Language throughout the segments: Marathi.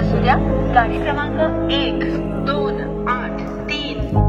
असू द्या, गाडी क्रमांक 1283।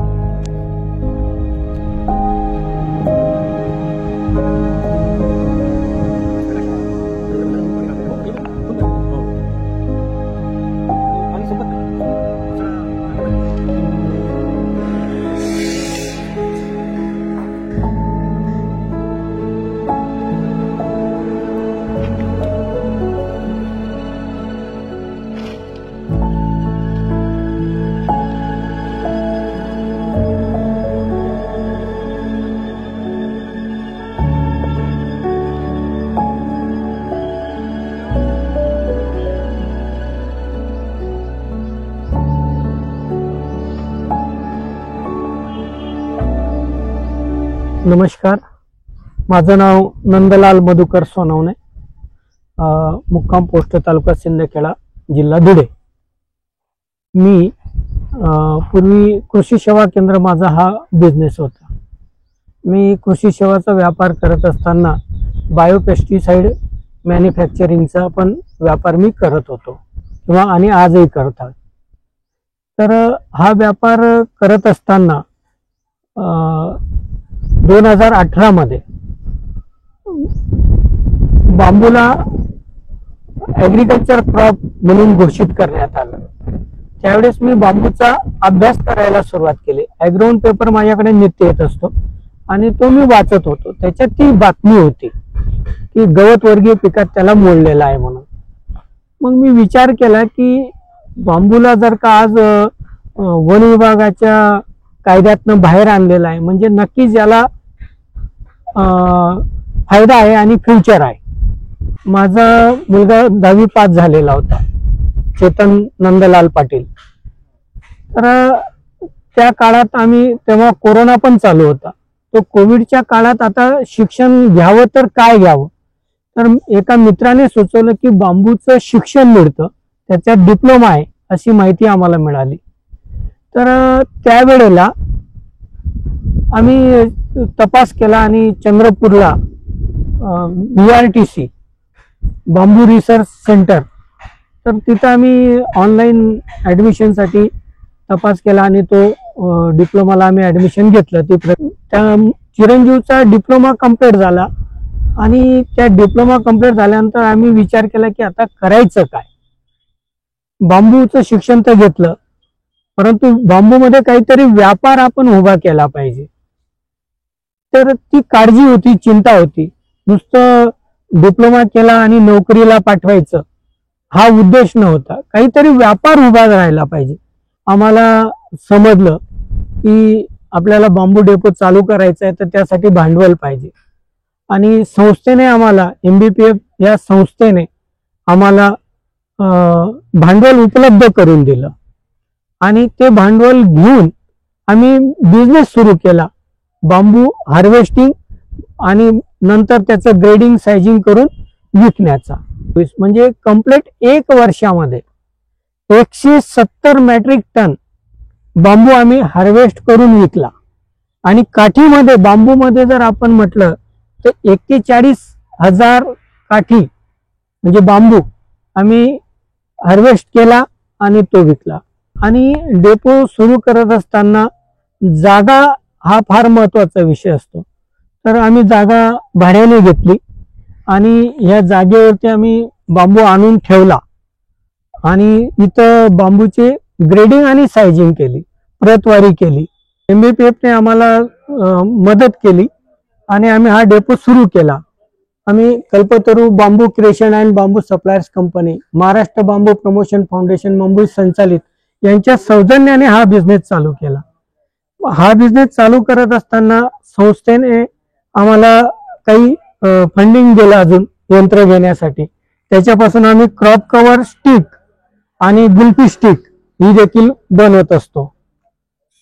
नमस्कार, माझं नाव नंदलाल मधुकर सोनवणे, मुक्काम पोस्ट तालुका सिंदखेडा, जिल्हा धुळे। मी पूर्वी कृषी सेवा केंद्र माझा हा बिझनेस होता। मी कृषी सेवाचा व्यापार करत असताना बायोपेस्टिसाइड मॅन्युफॅक्चरिंगचा पण व्यापार मी करत होतो किंवा आणि आजही करत आहे। तर हा व्यापार करत असताना 2018 मध्ये बांबूला ऍग्रीकल्चर क्रॉप म्हणून घोषित करण्यात आलं। त्यावेळेस मी बांबूचा अभ्यास करायला सुरुवात केली। ॲग्रोन पेपर माझ्याकडे नित्य येत असतो आणि तो मी वाचत होतो। त्याच्यात ती बातमी होती की गवत वर्गीय पिकात त्याला मोडलेला आहे म्हणून। मग मी विचार केला की बांबूला जर का आज वन विभागाच्या कायद्यातनं बाहेर आणलेला आहे म्हणजे नक्कीच याला फायदा आहे आणि फ्युचर आहे। माझा मुलगा 10वी पास झालेला होता, चेतन नंदलाल पाटील। तर त्या काळात आम्ही तेव्हा कोरोना पण चालू होता। तो कोविडच्या काळात आता शिक्षण घ्यावं तर काय घ्यावं, तर एका मित्राने सुचवलं की बांबूचं शिक्षण मिळतं, त्याच्यात डिप्लोमा आहे अशी माहिती आम्हाला मिळाली। तर त्यावेळेला आम्ही तपास केला आणि चंद्रपूरला BRTC बांबू रिसर्च सेंटर, तर तिथं आम्ही ऑनलाईन ॲडमिशनसाठी तपास केला आणि तो डिप्लोमाला आम्ही ॲडमिशन घेतलं। त्या चिरंजीवचा डिप्लोमा कंप्लीट झाला आणि त्या डिप्लोमा कंप्लीट झाल्यानंतर आम्ही विचार केला की आता करायचं काय। बांबूचं शिक्षण तर घेतलं, परंतु बांबूमध्ये काहीतरी व्यापार आपण उभा केला पाहिजे। तर ती काळजी होती, चिंता होती। नुसतं डिप्लोमा केला आणि नोकरीला पाठवायचं हा उद्देश नव्हता, काहीतरी व्यापार उभा राहायला पाहिजे। आम्हाला समजलं की आपल्याला बांबू डेपो चालू करायचा आहे तर त्यासाठी भांडवल पाहिजे आणि संस्थेने आम्हाला MBPF या संस्थेने आम्हाला भांडवल उपलब्ध करून दिलं आणि ते भांडवल घेऊन आम्ही बिझनेस सुरू केला, बांबू हार्वेस्टिंग आणि नंतर त्याचं ग्रेडिंग सायझिंग करून विकण्याचा। म्हणजे कंप्लीट 1 वर्षामध्ये 170 मेट्रिक टन बांबू आम्ही हार्वेस्ट करून विकला। आणि काठीमध्ये बांबूमध्ये जर आपण म्हटलं तर 41,000 काठी म्हणजे बांबू आम्ही हार्वेस्ट केला आणि तो विकला। आणि डेपो सुरू करत असताना जागा हा फार महत्वाचा विषय असतो। तर आम्ही जागा भाड्याने घेतली आणि या जागेवरती आम्ही बांबू आणून ठेवला आणि इथं बांबूचे ग्रेडिंग आणि सायझिंग केली, प्रतवारी केली। MBPF ने आम्हाला मदत केली आणि आम्ही हा डेपो सुरू केला। आम्ही Kalpataru bamboo creation and bamboo suppliers company, Maharashtra bamboo promotion foundation Mumbai संचालित यांच्या सौजन्याने हा बिझनेस चालू केला। हा बिझनेस चालू करत असताना संस्थेने आम्हाला काही फंडिंग दिलं अजून यंत्र घेण्यासाठी। त्याच्यापासून आम्ही क्रॉप कव्हर स्टिक आणि गुल्फी स्टिक ही देखील बनवत असतो।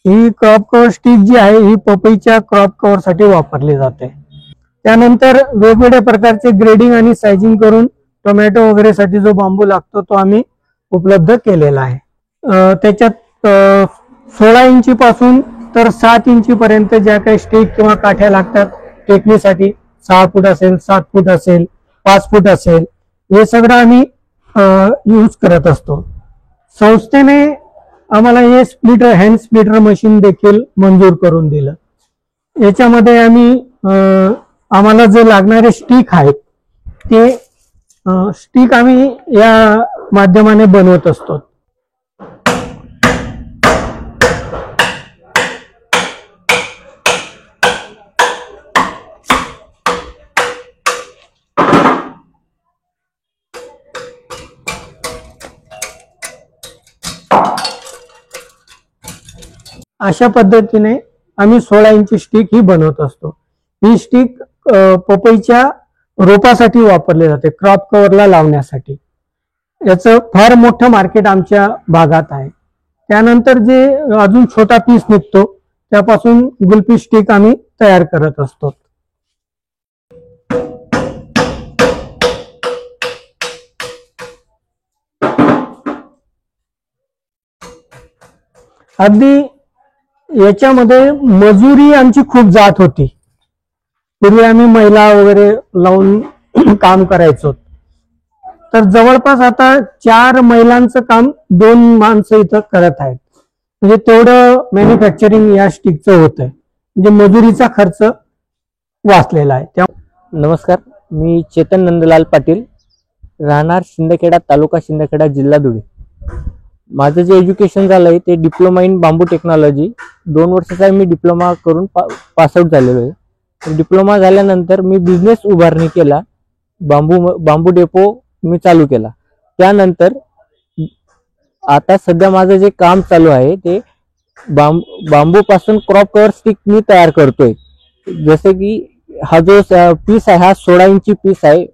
ही क्रॉप कव्हर स्टिक जी आहे ही पपईच्या क्रॉप कव्हर साठी वापरली जाते। त्यानंतर वेगवेगळ्या प्रकारचे ग्रेडिंग आणि सायझिंग करून टोमॅटो वगैरे साठी जो बांबू लागतो तो आम्ही उपलब्ध केलेला आहे। त्याच्यात 16 इंची पासून तर 7 इंची पर्यंत ज्या काही स्टिक किंवा काठ्या लागतात टेकणीसाठी 6 फूट असेल, 7 फूट असेल, 5 फूट असेल, हे सगळं आम्ही यूज करत असतो। संस्थेने आम्हाला हे स्प्लिटर हँड स्प्लिटर मशीन देखील मंजूर करून दिलं. याच्यामध्ये आम्हाला जे लागणारे स्टिक आहेत ते स्टिक आम्ही या माध्यमाने बनवत असतो. अशा पद्धतीने आम्ही 16 इंची स्टिक ही बनवत असतो. ही स्टिक पपईच्या रोपासाठी वापरली जाते, क्रॉप कव्हरला लावण्यासाठी. याचं फार मोठं मार्केट आमच्या भागात आहे. त्यानंतर जे अजून छोटा पीस निघतो त्यापासून गुलपी स्टिक आम्ही तयार करत असतो. अगदी याच्यामध्ये मजुरी आमची खूप जात होती. पूर्वी आम्ही महिला वगैरे लावून काम करायचो, तर जवळपास आता 4 महिलांचं काम 2 माणसं इथं करत आहेत. म्हणजे तेवढं मॅन्युफॅक्चरिंग या स्टिकचं होत आहे. म्हणजे मजुरीचा खर्च वाचलेला आहे. नमस्कार, मी चेतन नंदलाल पाटील, राहणार शिंदखेडा, तालुका शिंदखेडा, जिल्हा धुळे. माझं जे एज्युकेशन झालं आहे ते डिप्लोमा इन बांबू टेक्नॉलॉजी. 2 वर्षाचा मी डिप्लोमा करून पासआउट झालेलो आहे. डिप्लोमा झाल्यानंतर मी बिझनेस उभारणी केला. बांबू डेपो मी चालू केला. त्यानंतर आता सध्या माझं जे काम चालू आहे ते बांबू पासून क्रॉप कव्हर स्टिक मी तयार करतोय. जसे की हा जो पीस आहे हा 16 इंची पीस आहे,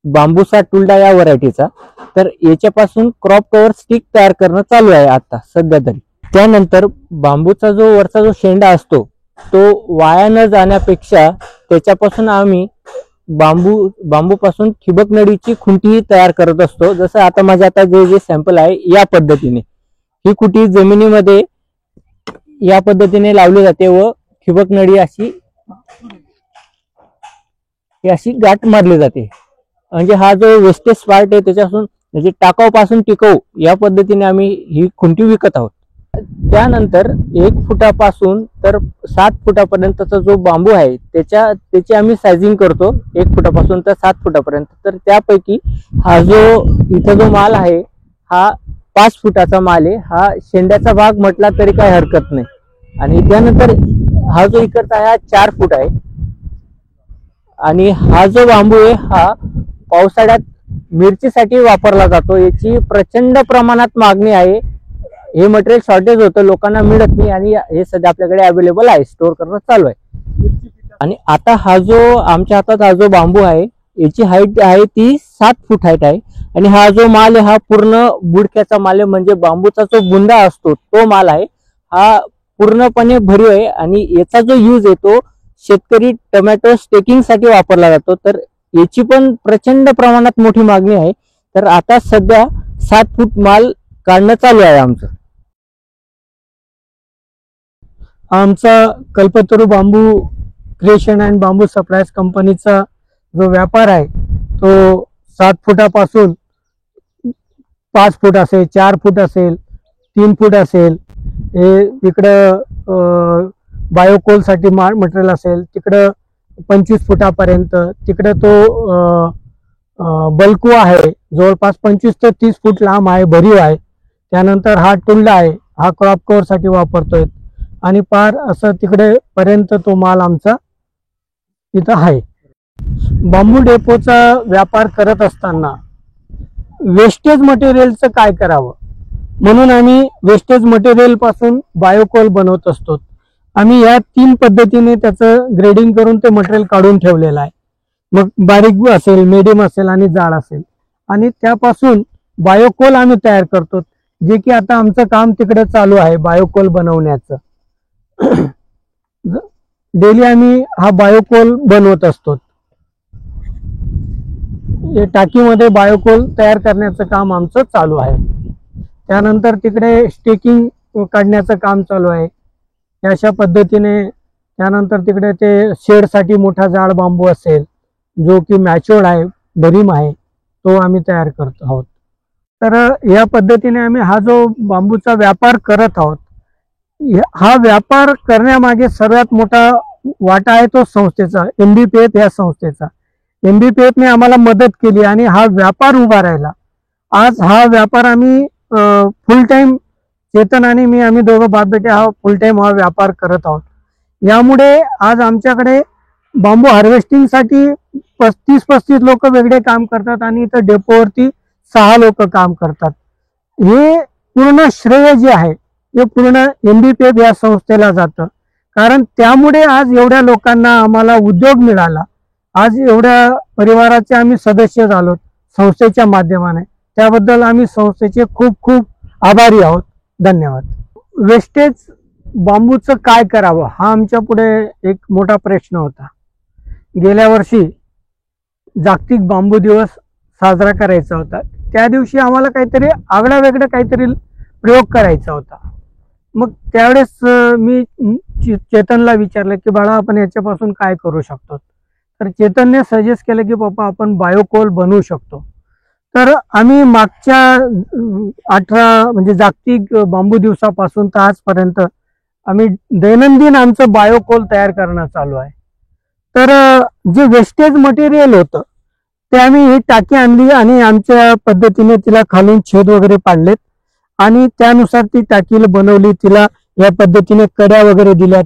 बांबूसा टुल्डा या व्हरायटीचा. तर याच्यापासून क्रॉप कव्हर स्टिक तयार करणं चालू आहे आता सध्या तरी. त्यानंतर बांबूचा जो वरचा जो शेंडा असतो तो वाया न जाण्यापेक्षा त्याच्यापासून आम्ही बांबूपासून ठिबक नळीची खुंटी तयार करत असतो. जसं आता माझ्या आता जे सॅम्पल आहे या पद्धतीने ही खुंटी जमिनीमध्ये या पद्धतीने लावली जाते व ठिबक नळी अशी गाठ मारली जाते. म्हणजे हा जो वेस्टेज पार्ट आहे त्याच्यापासून म्हणजे टाकाऊ पासून टिकाऊ या पद्धतीने आम्ही ही खुंटी विकत आहोत. त्यानंतर 1 फुटापासून तर 7 फुटापर्यंतचा जो बांबू आहे त्याची आम्ही सायझिंग करतो, 1 फुटापासून तर 7 फुटापर्यंत. तर त्यापैकी हा जो इथं जो माल आहे हा 5 फुटाचा माल आहे. हा शेंड्याचा भाग म्हटला तरी काही हरकत नाही. आणि त्यानंतर हा जो इकडचा आहे हा 4 फूट आहे. आणि हा जो बांबू आहे हा पावसाळ्यात मिरचीसाठी वापरला जातो. याची प्रचंड प्रमाणात मागणी आहे. हे मटेरियल शॉर्टेज होतं, लोकांना मिळत नाही आणि हे सध्या आपल्याकडे अवेलेबल आहे, स्टोअर करणं चालू आहे. आणि आता हा जो आमच्या हातात हा जो बांबू आहे याची हाईट आहे ती 7 फूट हाईट आहे. आणि हा जो माल आहे हा पूर्ण बुडक्याचा माल आहे, म्हणजे बांबूचा जो बुंदा असतो तो माल आहे. हा पूर्णपणे भरीव आहे आणि याचा जो यूज आहे तो शेतकरी टोमॅटो स्टेकिंग साठी वापरला जातो. तर याची पण प्रचंड प्रमाणात मोठी मागणी आहे. तर आता सध्या 7 फूट माल काढणं चालू आहे आमचं. आमचा Kalpataru bamboo creation and bamboo suppliers कंपनीचा जो व्यापार आहे तो 7 फुटापासून 5 फूट असेल, 4 फूट असेल, 3 फूट असेल. हे इकडं बायोकोलसाठी मटेरियल असेल तिकडं 25 फुटापर्यंत. तिकडं तो बल्कू आहे जवळपास 25 ते 30 फूट लांब आहे, भरीव आहे. त्यानंतर हा टुल्डा आहे, हा क्रॉप कव्हर साठी वापरतोय. आणि पार असं तिकडे पर्यंत तो माल आमचा इथं आहे. बांबू डेपोचा व्यापार करत असताना वेस्टेज मटेरियलचं काय करावं म्हणून आम्ही वेस्टेज मटेरियल पासून बायोकोल बनवत असतो. आम्ही या 3 पद्धतीने त्याचं ग्रेडिंग करून ते मटेरियल काढून ठेवलेलं आहे. मग बारीक असेल, मीडियम असेल आणि जाड असेल. आणि त्यापासून बायोकोल आम्ही तयार करतो, जे की आता आमचं काम तिकडे चालू आहे बायोकोल बनवण्याचं. डेली आम्ही हा बायोकोल बनवत असतो. टाकीमध्ये बायोकोल तयार करण्याचं काम आमचं चालू आहे. त्यानंतर तिकडे स्टेकिंग काढण्याचं काम चालू आहे. अशा पद्धतीने त्यानंतर तिकडे ते शेडसाठी मोठा जाड बांबू असेल जो की मॅच्युअर्ड आहे, भरीम आहे, तो आम्ही तयार करत आहोत. तर या पद्धतीने आम्ही हा जो बांबूचा व्यापार करत आहोत, हा व्यापार करण्यामागे सर्वात मोठा वाटा आहे तो संस्थेचा, MBPF या संस्थेचा. MBPF ने आम्हाला मदत केली आणि हा व्यापार उभा राहिला. आज हा व्यापार आम्ही फुल टाइम, चेतन आणि मी, आम्ही दोघं बाप बेटे हा फुल टाइम हा व्यापार करत आहोत. यामुळे आज आमच्याकडे बांबू हार्वेस्टिंगसाठी 35 लोक वेगळे काम करतात आणि इथं डेपोवरती 6 लोक काम करतात. हे पूर्ण श्रेय जे आहे हे पूर्ण MBPF या संस्थेला जातं. कारण त्यामुळे आज एवढ्या लोकांना आम्हाला उद्योग मिळाला. आज एवढ्या परिवाराचे आम्ही सदस्य झालो संस्थेच्या माध्यमाने. त्याबद्दल आम्ही संस्थेचे खूप खूप आभारी आहोत. धन्यवाद. वेस्टेज बांबूचं काय करावं हा आमच्या पुढे एक मोठा प्रश्न होता. गेल्या वर्षी जागतिक बांबू दिवस साजरा करायचा होता. त्या दिवशी आम्हाला काहीतरी आगळा वेगळं काहीतरी प्रयोग करायचा होता. मग त्यावेळेस मी चेतनला विचारलं की बाळा आपण याच्यापासून काय करू शकतो. तर चेतनने सजेस्ट केलं की पप्पा आपण बायोकोल बनवू शकतो. तर आम्ही मागच्या 18 म्हणजे जागतिक बांबू दिवसापासून तर आजपर्यंत आम्ही दैनंदिन आमचं बायोकोल तयार करणं चालू आहे. तर जे वेस्टेज मटेरियल होतं ते आम्ही ही टाकी आणली आणि आमच्या पद्धतीने तिला खालून छेद वगैरे पाडलेत आणि त्यानुसार ती टाकीला बनवली. तिला या पद्धतीने कड्या वगैरे दिल्यात.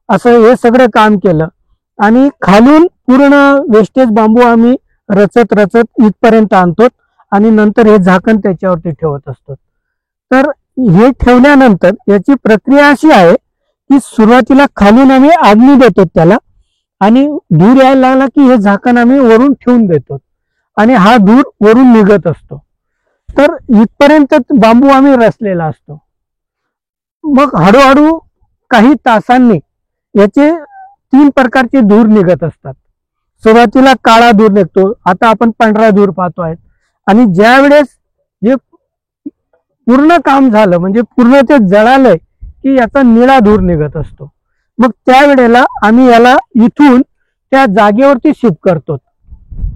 असं हे सगळं काम केलं आणि खालून पूर्ण वेस्टेज बांबू आम्ही रचत इथपर्यंत आणतो आणि नंतर हे झाकण त्याच्यावरती ठेवत असतो. तर हे ठेवल्यानंतर याची प्रक्रिया अशी आहे की सुरुवातीला खालून आम्ही आग्नी देतो त्याला आणि धूर यायला लागला की हे झाकण आम्ही वरून ठेवून देतो आणि हा धूर वरून निघत असतो. तर इथपर्यंत बांबू आम्ही रचलेला असतो. मग हळूहळू काही तासांनी याचे 3 प्रकारचे धूर निघत असतात. सुरुवातीला काळा धूर निघतो, आता आपण पांढरा धूर पाहतोय आणि ज्या वेळेस हे पूर्ण काम झालं म्हणजे पूर्ण ते जळालंय की याचा निळा धूर निघत असतो. मग त्यावेळेला आम्ही याला इथून त्या जागेवरती शिफ्ट करतो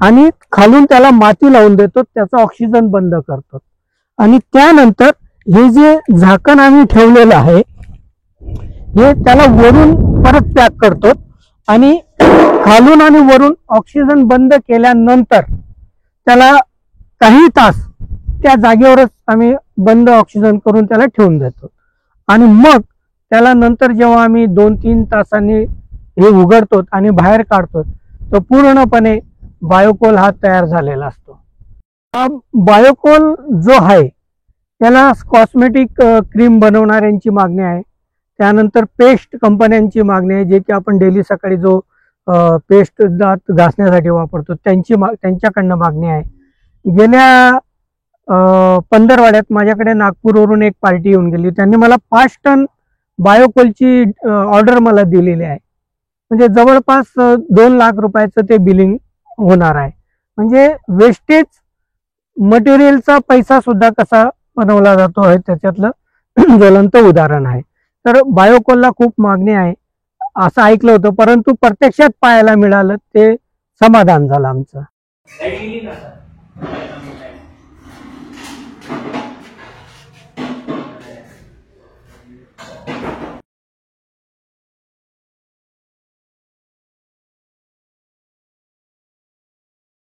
आणि खालून त्याला माती लावून देतो, त्याचा ऑक्सिजन बंद करतो आणि त्यानंतर हे जे झाकण आम्ही ठेवलेलं आहे हे त्याला वरून परत पॅक करतो आणि खालून आणि वरून ऑक्सिजन बंद केल्यानंतर त्याला काही तास त्या जागेवरच आम्ही बंद ऑक्सिजन करून त्याला ठेवून देतो आणि मग त्याला नंतर जेव्हा आम्ही 2-3 तासांनी हे उघडतो आणि बाहेर काढतो तर पूर्णपणे बायोकोल हा तयार झालेला असतो. हा बायोकोल जो आहे त्याला कॉस्मेटिक क्रीम बनवणाऱ्यांची मागणी आहे. त्यानंतर पेस्ट कंपन्यांची मागणी आहे, जे की आपण डेली सकाळी जो पेस्ट दात घासण्यासाठी वापरतो त्यांच्याकडनं मागणी आहे. गेल्या पंधरवाड्यात माझ्याकडे नागपूरवरून एक पार्टी येऊन गेली. त्यांनी मला 5 टन बायोकोलची ऑर्डर मला दिलेली आहे. म्हणजे जवळपास 2 लाख रुपयाचं ते बिलिंग होणार आहे. म्हणजे वेस्टेज मटेरियलचा पैसा सुद्धा कसा बनवला जातो आहे त्याच्यातलं ज्वलंत उदाहरण आहे. तर बायोकोलला खूप मागणी आहे असं ऐकलं होतं, परंतु प्रत्यक्षात पाहायला मिळालं ते समाधान झालं आमचं.